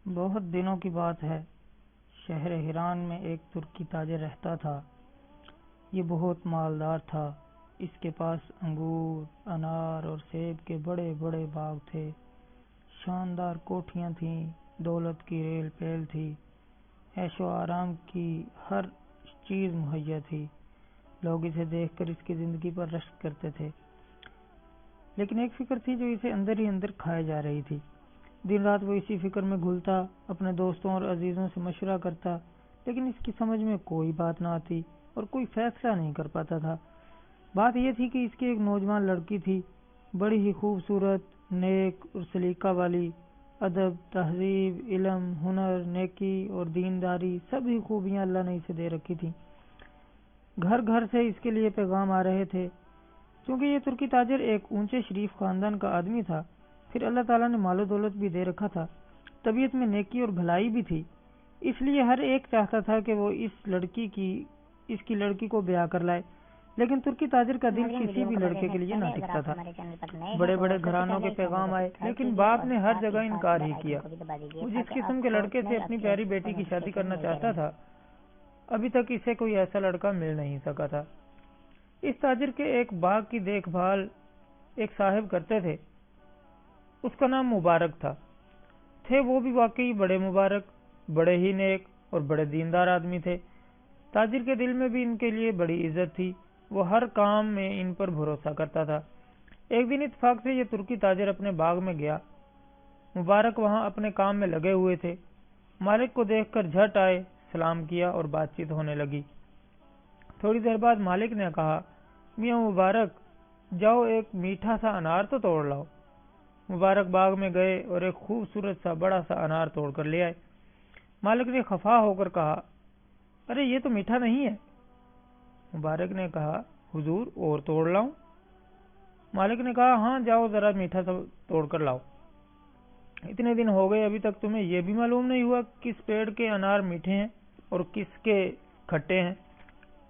بہت دنوں کی بات ہے، شہر ہیران میں ایک ترکی تاجر رہتا تھا۔ یہ بہت مالدار تھا۔ اس کے پاس انگور، انار اور سیب کے بڑے بڑے باغ تھے۔ شاندار کوٹھیاں تھیں، دولت کی ریل پیل تھی، عیش و آرام کی ہر چیز مہیا تھی۔ لوگ اسے دیکھ کر اس کی زندگی پر رشک کرتے تھے، لیکن ایک فکر تھی جو اسے اندر ہی اندر کھائے جا رہی تھی۔ دن رات وہ اسی فکر میں گھلتا، اپنے دوستوں اور عزیزوں سے مشورہ کرتا، لیکن اس کی سمجھ میں کوئی بات نہ آتی اور کوئی فیصلہ نہیں کر پاتا تھا۔ بات یہ تھی کہ اس کی ایک نوجوان لڑکی تھی، بڑی ہی خوبصورت، نیک اور سلیقہ والی، ادب، تہذیب، علم، ہنر، نیکی اور دینداری سبھی خوبیاں اللہ نے اسے دے رکھی تھی۔ گھر گھر سے اس کے لیے پیغام آ رہے تھے۔ چونکہ یہ ترکی تاجر ایک اونچے شریف خاندان کا آدمی تھا، پھر اللہ تعالیٰ نے مال و دولت بھی دے رکھا تھا، طبیعت میں نیکی اور بھلائی بھی تھی، اس لیے ہر ایک چاہتا تھا کہ وہ اس کی لڑکی کو بیاہ کر لائے۔ لیکن ترکی تاجر کا دل کسی بھی لڑکے کے لیے نہ ٹکتا تھا۔ بڑے بڑے گھرانوں کے پیغام آئے، لیکن باپ نے ہر جگہ انکار ہی کیا۔ وہ جس قسم کے لڑکے سے اپنی پیاری بیٹی کی شادی کرنا چاہتا تھا، ابھی تک اسے کوئی ایسا لڑکا مل نہیں سکا تھا۔ اس تاجر کے ایک باغ کی دیکھ بھال ایک صاحب کرتے تھے، اس کا نام مبارک تھے وہ بھی واقعی بڑے مبارک، بڑے ہی نیک اور بڑے دیندار آدمی تھے۔ تاجر کے دل میں بھی ان کے لیے بڑی عزت تھی، وہ ہر کام میں ان پر بھروسہ کرتا تھا۔ ایک دن اتفاق سے یہ ترکی تاجر اپنے باغ میں گیا۔ مبارک وہاں اپنے کام میں لگے ہوئے تھے۔ مالک کو دیکھ کر جھٹ آئے، سلام کیا اور بات چیت ہونے لگی۔ تھوڑی دیر بعد مالک نے کہا، میاں مبارک، جاؤ ایک میٹھا سا انار تو توڑ لاؤ۔ مبارک باغ میں گئے اور ایک خوبصورت سا بڑا سا انار توڑ کر لے آئے۔ مالک نے خفا ہو کر کہا، ارے یہ تو میٹھا نہیں ہے۔ مبارک نے کہا، حضور اور توڑ لاؤں؟ مالک نے کہا، ہاں جاؤ ذرا میٹھا سا توڑ کر لاؤ۔ اتنے دن ہو گئے ابھی تک تمہیں یہ بھی معلوم نہیں ہوا کس پیڑ کے انار میٹھے ہیں اور کس کے کھٹے ہیں؟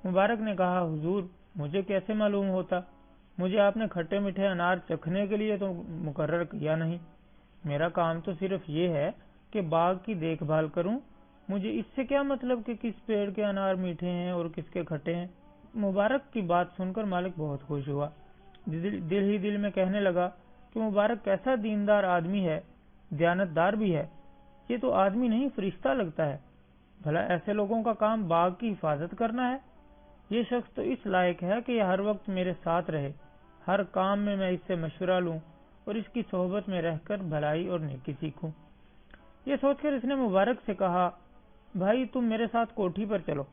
مبارک نے کہا، حضور مجھے کیسے معلوم ہوتا؟ مجھے آپ نے کھٹے میٹھے انار چکھنے کے لیے تو مقرر کیا نہیں۔ میرا کام تو صرف یہ ہے کہ باغ کی دیکھ بھال کروں، مجھے اس سے کیا مطلب کہ کس پیڑ کے انار میٹھے ہیں اور کس کے کھٹے ہیں؟ مبارک کی بات سن کر مالک بہت خوش ہوا، دل ہی دل میں کہنے لگا کہ مبارک کیسا دیندار آدمی ہے، دیانتدار بھی ہے، یہ تو آدمی نہیں فرشتہ لگتا ہے۔ بھلا ایسے لوگوں کا کام باغ کی حفاظت کرنا ہے؟ یہ شخص تو اس لائق ہے کہ یہ ہر وقت میرے ساتھ رہے، ہر کام میں میں اس سے مشورہ لوں اور اس کی صحبت میں رہ کر بھلائی اور نیکی سیکھوں۔ یہ سوچ کر اس نے مبارک سے کہا، بھائی تم میرے ساتھ کوٹھی پر چلو،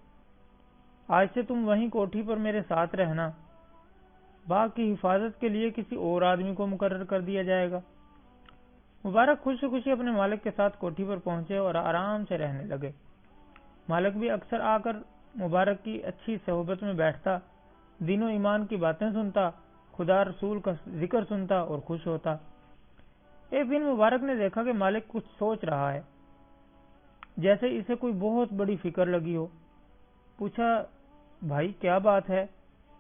آج سے تم وہیں کوٹھی پر میرے ساتھ رہنا، باغ کی حفاظت کے لیے کسی اور آدمی کو مقرر کر دیا جائے گا۔ مبارک خوشی خوشی اپنے مالک کے ساتھ کوٹھی پر پہنچے اور آرام سے رہنے لگے۔ مالک بھی اکثر آ کر مبارک کی اچھی صحبت میں بیٹھتا، دین و ایمان کی باتیں سنتا، خدا رسول کا ذکر سنتا اور خوش ہوتا۔ ایک دن مبارک نے دیکھا کہ مالک کچھ سوچ رہا ہے، جیسے اسے کوئی بہت بڑی فکر لگی ہو۔ پوچھا، بھائی کیا بات ہے؟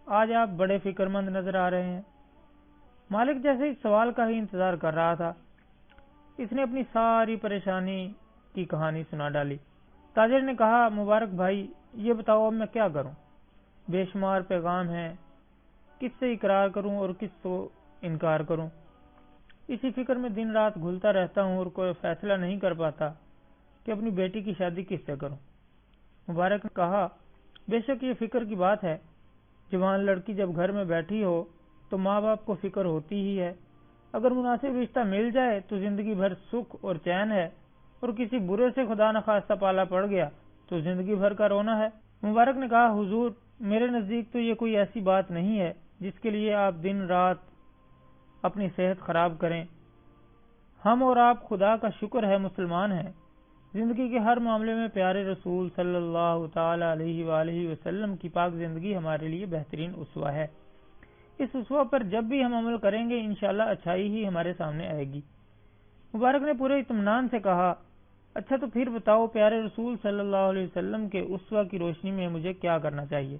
آج آپ بڑے فکر مند نظر آ رہے ہیں۔ مالک جیسے اس سوال کا ہی انتظار کر رہا تھا، اس نے اپنی ساری پریشانی کی کہانی سنا ڈالی۔ تاجر نے کہا، مبارک بھائی یہ بتاؤ اب میں کیا کروں؟ بے شمار پیغام ہیں، کس سے اقرار کروں اور کس سے انکار کروں؟ اسی فکر میں دن رات گھلتا رہتا ہوں اور کوئی فیصلہ نہیں کر پاتا کہ اپنی بیٹی کی شادی کس سے کروں۔ مبارک نے کہا، بے شک یہ فکر کی بات ہے، جوان لڑکی جب گھر میں بیٹھی ہو تو ماں باپ کو فکر ہوتی ہی ہے۔ اگر مناسب رشتہ مل جائے تو زندگی بھر سکھ اور چین ہے، اور کسی برے سے خدا نخواستہ پالا پڑ گیا تو زندگی بھر کا رونا ہے۔ مبارک نے کہا، حضور میرے نزدیک تو یہ کوئی ایسی بات نہیں ہے جس کے لیے آپ دن رات اپنی صحت خراب کریں۔ ہم اور آپ خدا کا شکر ہے مسلمان ہیں، زندگی کے ہر معاملے میں پیارے رسول صلی اللہ تعالی علیہ وآلہ وسلم کی پاک زندگی ہمارے لیے بہترین اسوہ ہے۔ اس اسوہ پر جب بھی ہم عمل کریں گے انشاءاللہ اچھائی ہی ہمارے سامنے آئے گی۔ مبارک نے پورے اطمینان سے کہا، اچھا تو پھر بتاؤ پیارے رسول صلی اللہ علیہ وسلم کے اسوہ کی روشنی میں مجھے کیا کرنا چاہیے؟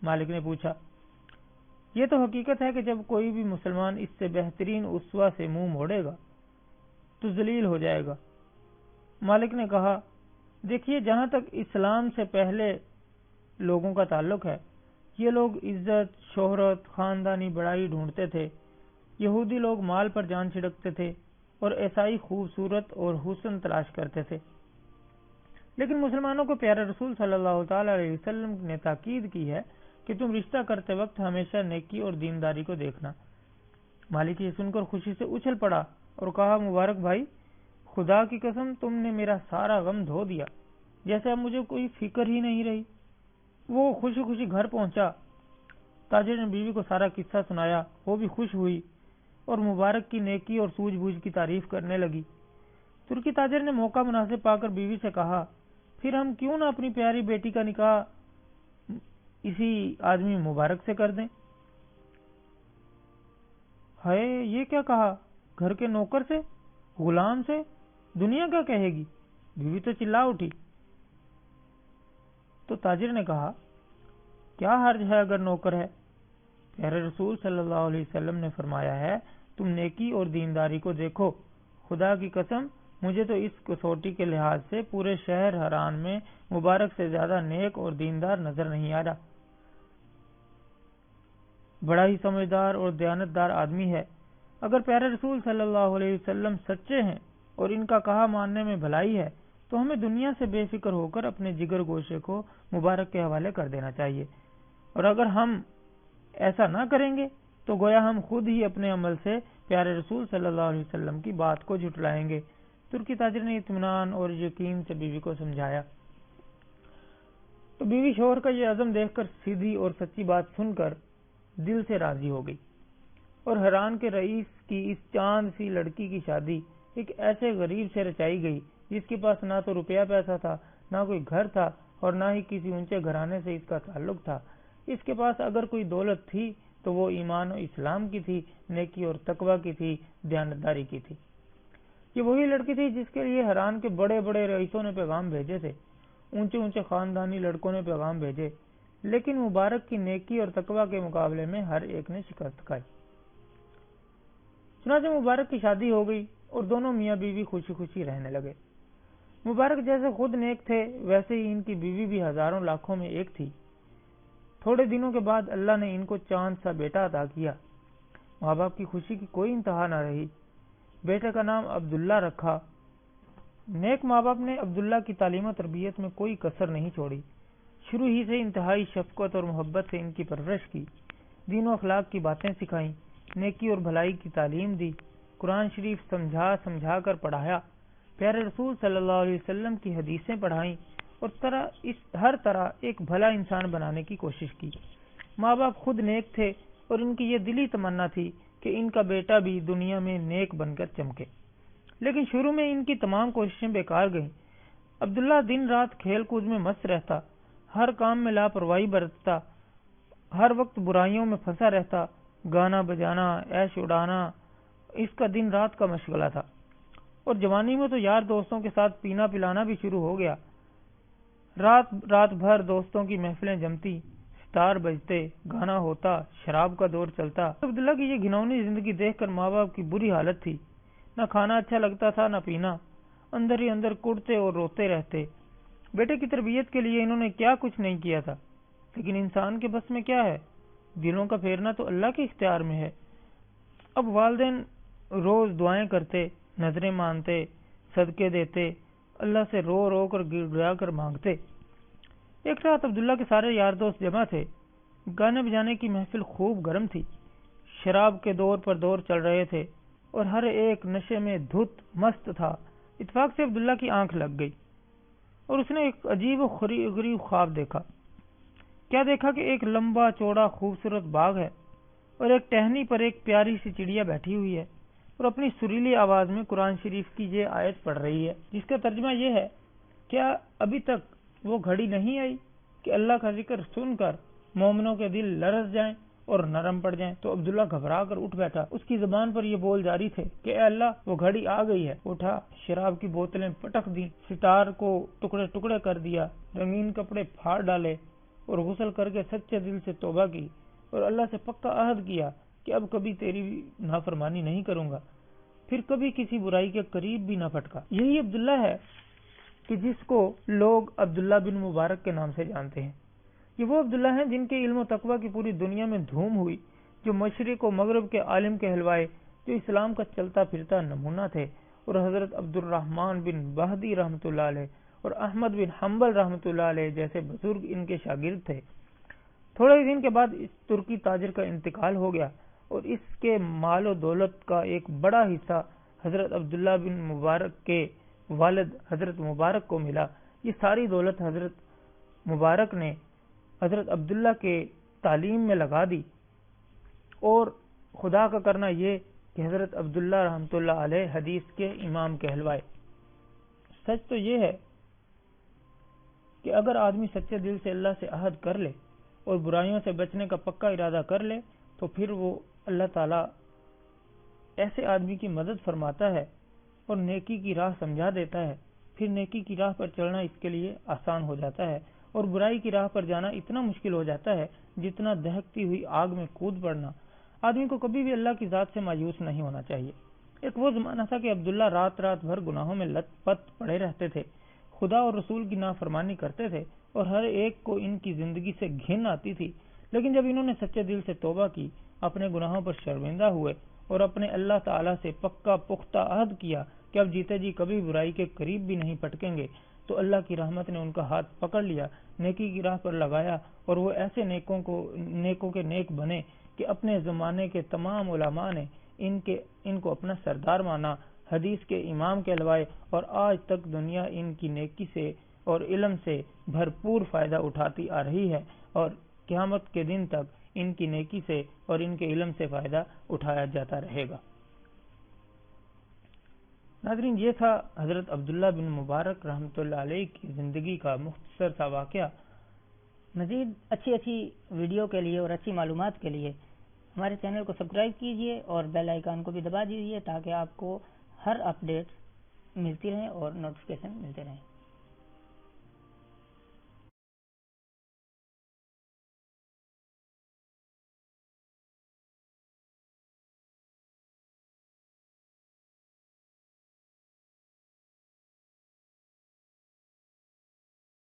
مالک نے پوچھا، یہ تو حقیقت ہے کہ جب کوئی بھی مسلمان اس سے بہترین اسوہ سے منہ موڑے گا تو ذلیل ہو جائے گا، مالک نے کہا، دیکھیے جہاں تک اسلام سے پہلے لوگوں کا تعلق ہے، یہ لوگ عزت، شہرت، خاندانی بڑائی ڈھونڈتے تھے۔ یہودی لوگ مال پر جان چھڑکتے تھے اور ایسائی خوبصورت اور حسن تلاش کرتے تھے، لیکن مسلمانوں کو پیارے رسول صلی اللہ تعالی علیہ وسلم نے تاکید کی ہے کہ تم رشتہ کرتے وقت ہمیشہ نیکی اور دینداری کو دیکھنا۔ مالک یہ سن کر خوشی سے اچھل پڑا اور کہا، مبارک بھائی، خدا کی قسم تم نے میرا سارا غم دھو دیا، جیسے اب مجھے کوئی فکر ہی نہیں رہی۔ وہ خوشی خوشی گھر پہنچا۔ تاجر نے بیوی کو سارا قصہ سنایا، وہ بھی خوش ہوئی اور مبارک کی نیکی اور سوجھ بوجھ کی تعریف کرنے لگی۔ ترکی تاجر نے موقع مناسب پا کر بیوی سے کہا، پھر ہم کیوں نہ اپنی پیاری بیٹی کا نکاح اسی آدمی مبارک سے کر دیں؟ ہے یہ کیا کہا؟ گھر کے نوکر سے، غلام سے؟ دنیا کیا کہے گی؟ بیوی تو چلا اٹھی۔ تو تاجر نے کہا، کیا حرج ہے اگر نوکر ہے؟ پیارے رسول صلی اللہ علیہ وسلم نے فرمایا ہے، تم نیکی اور دینداری کو دیکھو۔ خدا کی قسم مجھے تو اس کسوٹی کے لحاظ سے پورے شہر حران میں مبارک سے زیادہ نیک اور دیندار نظر نہیں آ رہا۔ بڑا ہی سمجھدار اور دیانتدار آدمی ہے۔ اگر پیارے رسول صلی اللہ علیہ وسلم سچے ہیں اور ان کا کہا ماننے میں بھلائی ہے تو ہمیں دنیا سے بے فکر ہو کر اپنے جگر گوشے کو مبارک کے حوالے کر دینا چاہیے، اور اگر ہم ایسا نہ کریں گے تو گویا ہم خود ہی اپنے عمل سے پیارے رسول صلی اللہ علیہ وسلم کی بات کو جھٹلائیں گے۔ ترکی تاجر نے اطمینان اور یقین سے بیوی کو سمجھایا، تو بیوی شوہر کا یہ عزم دیکھ کر سیدھی اور سچی بات سن کر دل سے راضی ہو گئی، اور حیران کے رئیس کی اس چاند سی لڑکی کی شادی ایک ایسے غریب سے رچائی گئی جس کے پاس نہ تو روپیہ پیسہ تھا، نہ کوئی گھر تھا، اور نہ ہی کسی اونچے گھرانے سے اس کا تعلق تھا۔ اس کے پاس اگر کوئی دولت تھی تو وہ ایمان و اسلام کی تھی، نیکی اور تقوی کی تھی، دیانتداری کی تھی۔ یہ وہی لڑکی تھی جس کے لیے حیران کے بڑے بڑے رئیسوں نے پیغام بھیجے تھے، اونچے اونچے خاندانی لڑکوں نے پیغام بھیجے، لیکن مبارک کی نیکی اور تقوی کے مقابلے میں ہر ایک نے شکست کھائی۔ چنانچہ مبارک کی شادی ہو گئی اور دونوں میاں بیوی خوشی خوشی رہنے لگے۔ مبارک جیسے خود نیک تھے ویسے ہی ان کی بیوی بھی ہزاروں لاکھوں میں ایک تھی۔ تھوڑے دنوں کے بعد اللہ نے ان کو چاند سا بیٹا عطا کیا۔ ماں باپ کی خوشی کی کوئی انتہا نہ رہی۔ بیٹے کا نام عبداللہ رکھا۔ نیک ماں باپ نے عبداللہ کی تعلیم و تربیت میں کوئی کسر نہیں چھوڑی۔ شروع ہی سے انتہائی شفقت اور محبت سے ان کی پرورش کی، دین و اخلاق کی باتیں سکھائیں، نیکی اور بھلائی کی تعلیم دی، قرآن شریف سمجھا سمجھا کر پڑھایا، پیارے رسول صلی اللہ علیہ وسلم کی حدیثیں پڑھائیں، اور ہر طرح ایک بھلا انسان بنانے کی کوشش کی۔ ماں باپ خود نیک تھے اور ان کی یہ دلی تمنا تھی کہ ان کا بیٹا بھی دنیا میں نیک بن کر چمکے، لیکن شروع میں ان کی تمام کوششیں بیکار گئیں۔ عبداللہ دن رات کھیل کود میں مست رہتا، ہر کام میں لاپرواہی برتتا، ہر وقت برائیوں میں پھنسا رہتا، گانا بجانا، عیش اڑانا اس کا دن رات کا مشغلہ تھا، اور جوانی میں تو یار دوستوں کے ساتھ پینا پلانا بھی شروع ہو گیا۔ رات بھر دوستوں کی محفلیں جمتی، ستار بجتے، گانا ہوتا، شراب کا دور چلتا۔ عبداللہ کی یہ گھناؤنی زندگی دیکھ کر ماں باپ کی بری حالت تھی، نہ کھانا اچھا لگتا تھا نہ پینا، اندر ہی اندر کڑتے اور روتے رہتے۔ بیٹے کی تربیت کے لیے انہوں نے کیا کچھ نہیں کیا تھا، لیکن انسان کے بس میں کیا ہے، دلوں کا پھیرنا تو اللہ کے اختیار میں ہے۔ اب والدین روز دعائیں کرتے، نظریں مانتے، صدقے دیتے، اللہ سے رو رو کر گر گرا کر مانگتے۔ ایک رات عبداللہ کے سارے یار دوست جمع تھے، گانے بجانے کی محفل خوب گرم تھی، شراب کے دور پر دور چل رہے تھے اور ہر ایک نشے میں دھت مست تھا۔ اتفاق سے عبداللہ کی آنکھ لگ گئی اور اس نے ایک عجیب و غریب خواب دیکھا۔ کیا دیکھا کہ ایک لمبا چوڑا خوبصورت باغ ہے اور ایک ٹہنی پر ایک پیاری سی چڑیا بیٹھی ہوئی ہے اور اپنی سریلی آواز میں قرآن شریف کی یہ آیت پڑھ رہی ہے، جس کا ترجمہ یہ ہے، کیا ابھی تک وہ گھڑی نہیں آئی کہ اللہ کا ذکر سن کر مومنوں کے دل لرز جائیں اور نرم پڑ جائیں؟ تو عبداللہ گھبرا کر اٹھ بیٹھا۔ اس کی زبان پر یہ بول جاری تھے کہ اے اللہ، وہ گھڑی آ گئی ہے۔ اٹھا، شراب کی بوتلیں پٹک دیں، ستار کو ٹکڑے ٹکڑے کر دیا، رنگین کپڑے پھاڑ ڈالے اور غسل کر کے سچے دل سے توبہ کی اور اللہ سے پکا عہد کیا کہ اب کبھی تیری نافرمانی نہیں کروں گا، پھر کبھی کسی برائی کے قریب بھی نہ پھٹکا۔ یہی عبداللہ ہے کہ جس کو لوگ عبداللہ بن مبارک کے نام سے جانتے ہیں۔ یہ وہ عبداللہ ہیں جن کے علم و تقوی کی پوری دنیا میں دھوم ہوئی، جو مشرق و مغرب کے عالم کہلوائے، جو اسلام کا چلتا پھرتا نمونہ تھے، اور حضرت عبد الرحمن بن مہدی رحمۃ اللہ علیہ اور احمد بن حنبل رحمۃ اللہ علیہ جیسے بزرگ ان کے شاگرد تھے۔ تھوڑے ہی دن کے بعد اس ترکی تاجر کا انتقال ہو گیا اور اس کے مال و دولت کا ایک بڑا حصہ حضرت عبداللہ بن مبارک کے والد حضرت مبارک کو ملا۔ یہ ساری دولت حضرت مبارک نے حضرت عبداللہ کے تعلیم میں لگا دی، اور خدا کا کرنا یہ کہ حضرت عبداللہ رحمۃ اللہ علیہ حدیث کے امام کہلوائے۔ سچ تو یہ ہے کہ اگر آدمی سچے دل سے اللہ سے عہد کر لے اور برائیوں سے بچنے کا پکا ارادہ کر لے تو پھر وہ اللہ تعالیٰ ایسے آدمی کی مدد فرماتا ہے اور نیکی کی راہ سمجھا دیتا ہے۔ پھر نیکی کی راہ پر چلنا اس کے لیے آسان ہو جاتا ہے، اور برائی کی راہ پر جانا اتنا مشکل ہو جاتا ہے جتنا دہکتی ہوئی آگ میں کود پڑنا۔ آدمی کو کبھی بھی اللہ کی ذات سے مایوس نہیں ہونا چاہیے۔ ایک وہ زمانہ تھا کہ عبداللہ رات رات بھر گناہوں میں لت پت پڑے رہتے تھے، خدا اور رسول کی نافرمانی کرتے تھے، اور ہر ایک کو ان کی زندگی سے گھن آتی تھی۔ لیکن جب انہوں نے سچے دل سے توبہ کی، اپنے گناہوں پر شرمندہ ہوئے اور اپنے اللہ تعالیٰ سے پکا پختہ عہد کیا کہ اب جیتے جی کبھی برائی کے قریب بھی نہیں پٹکیں گے، تو اللہ کی رحمت نے ان کا ہاتھ پکڑ لیا، نیکی کی راہ پر لگایا، اور وہ ایسے نیکوں کے نیک بنے کہ اپنے زمانے کے تمام علماء نے ان کو اپنا سردار مانا، حدیث کے امام کہلوائے، اور آج تک دنیا ان کی نیکی سے اور علم سے بھرپور فائدہ اٹھاتی آ رہی ہے، اور قیامت کے دن تک ان کی نیکی سے اور ان کے علم سے فائدہ اٹھایا جاتا رہے گا۔ ناظرین، یہ تھا حضرت عبداللہ بن مبارک رحمۃ اللہ علیہ کی زندگی کا مختصر سا واقعہ۔ مزید اچھی ویڈیو کے لیے اور اچھی معلومات کے لیے ہمارے چینل کو سبسکرائب کیجیے اور بیل آئیکن کو بھی دبا دیجیے تاکہ آپ کو ہر اپڈیٹ ملتی رہیں اور نوٹیفیکیشن ملتے رہیں۔